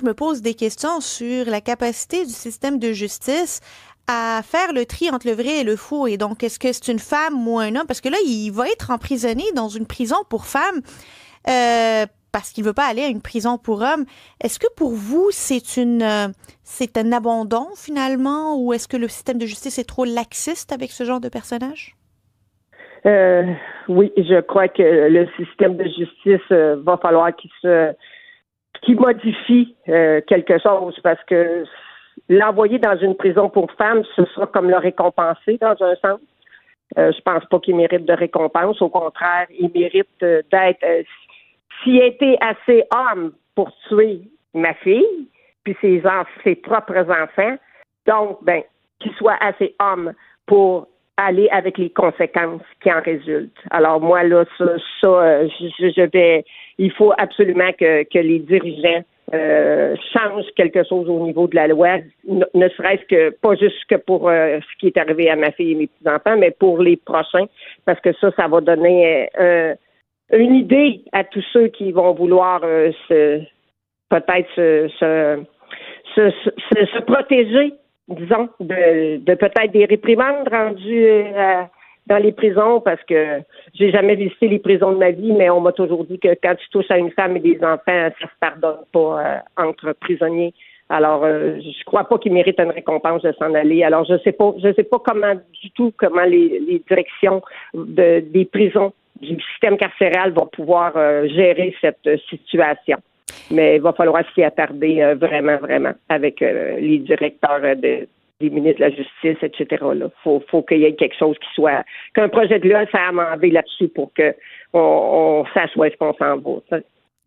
Je me pose des questions sur la capacité du système de justice à faire le tri entre le vrai et le faux. Et donc, est-ce que c'est une femme ou un homme? Parce que là, il va être emprisonné dans une prison pour femmes parce qu'il veut pas aller à une prison pour hommes. Est-ce que pour vous, c'est un abandon finalement, ou est-ce que le système de justice est trop laxiste avec ce genre de personnage? Oui, je crois que le système de justice va falloir qu'il modifie quelque chose, parce que l'envoyer dans une prison pour femmes, ce sera comme le récompenser dans un sens. Je pense pas qu'il mérite de récompense. Au contraire, il mérite d'être s'il était assez homme pour tuer ma fille, puis ses propres enfants, donc qu'il soit assez homme pour aller avec les conséquences qui en résultent. Alors moi, là, il faut absolument que les dirigeants changent quelque chose au niveau de la loi, ne serait-ce que, pas juste que pour ce qui est arrivé à ma fille et mes petits-enfants, mais pour les prochains, parce que ça va donner une idée à tous ceux qui vont vouloir peut-être se protéger, disons, de peut-être des réprimandes rendues dans les prisons, parce que j'ai jamais visité les prisons de ma vie, mais on m'a toujours dit que quand tu touches à une femme et des enfants, ça se pardonne pas entre prisonniers. Alors, je crois pas qu'ils méritent une récompense de s'en aller. Alors, je sais pas comment les directions des prisons, du système carcéral vont pouvoir gérer cette situation. Mais il va falloir s'y attarder vraiment, vraiment avec les directeurs des ministres de la Justice, etc. Là. Faut qu'il y ait quelque chose qu'un projet de loi soit amendé là-dessus pour que on sache où est-ce qu'on s'en va.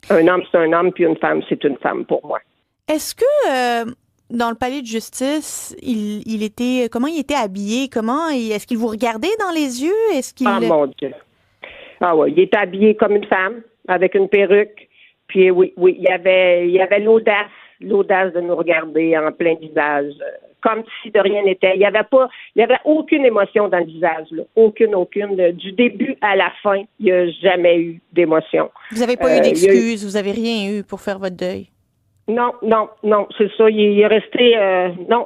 Un homme, c'est un homme, puis une femme, c'est une femme pour moi. Est-ce que dans le palais de justice, comment il était habillé? Est-ce qu'il vous regardait dans les yeux? Ah, mon Dieu. Ah oui, il était habillé comme une femme, avec une perruque. Puis oui, il y avait l'audace de nous regarder en plein visage, comme si de rien n'était. Il y avait aucune émotion dans le visage, là. Aucune. Du début à la fin, il n'y a jamais eu d'émotion. Vous n'avez pas eu d'excuses, vous n'avez rien eu pour faire votre deuil? Non, c'est ça. Il est resté,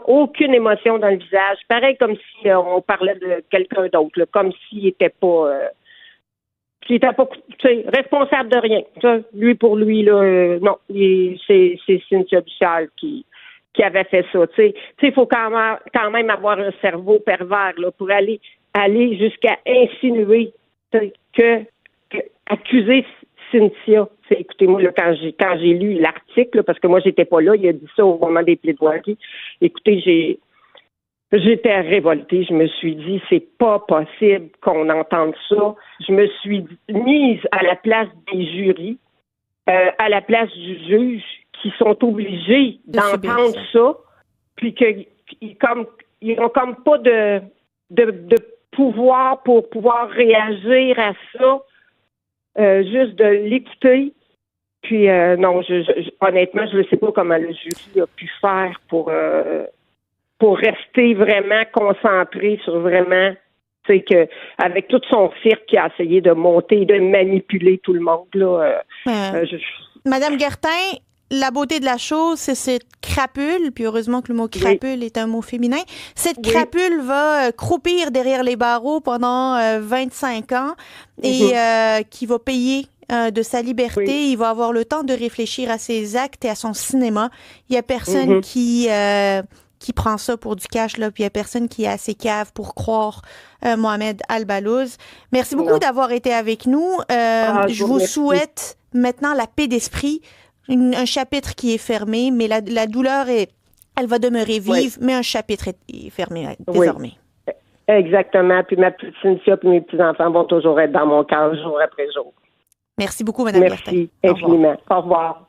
aucune émotion dans le visage. Pareil comme si on parlait de quelqu'un d'autre, là, comme s'il n'était pas... Qui n'était pas responsable de rien. Ça, lui, pour lui, là, non, c'est Cynthia Buchal qui avait fait ça. Il faut quand même avoir un cerveau pervers là, pour aller jusqu'à insinuer que accuser Cynthia. Écoutez-moi, là, quand j'ai lu l'article, là, parce que moi, j'étais pas là, il a dit ça au moment des plaidoiries. Écoutez, j'étais révoltée. Je me suis dit, c'est pas possible qu'on entende ça. Je me suis mise à la place des jurys, à la place du juge, qui sont obligés d'entendre ça, puis ils ont comme pas de pouvoir pour pouvoir réagir à ça, juste de l'écouter. Puis non, honnêtement, je ne sais pas comment le jury a pu faire pour rester vraiment concentré sur vraiment, que avec tout son cirque qui a essayé de monter et de manipuler tout le monde, là. Madame Guertin, la beauté de la chose, c'est cette crapule, puis heureusement que le mot crapule est un mot féminin. Cette crapule va croupir derrière les barreaux pendant 25 ans et qui va payer de sa liberté. Il va avoir le temps de réfléchir à ses actes et à son cinéma. Il y a personne qui prend ça pour du cash, là, puis il n'y a personne qui est assez cave pour croire Mohamed Al-Balouz. Merci beaucoup d'avoir été avec nous. Je vous souhaite maintenant la paix d'esprit, un chapitre qui est fermé, mais la douleur, elle va demeurer vive, mais un chapitre est fermé désormais. Exactement. Puis ma petite Cynthia et mes petits-enfants vont toujours être dans mon cœur jour après jour. Merci beaucoup, Mme Guertin. Merci infiniment. Au revoir.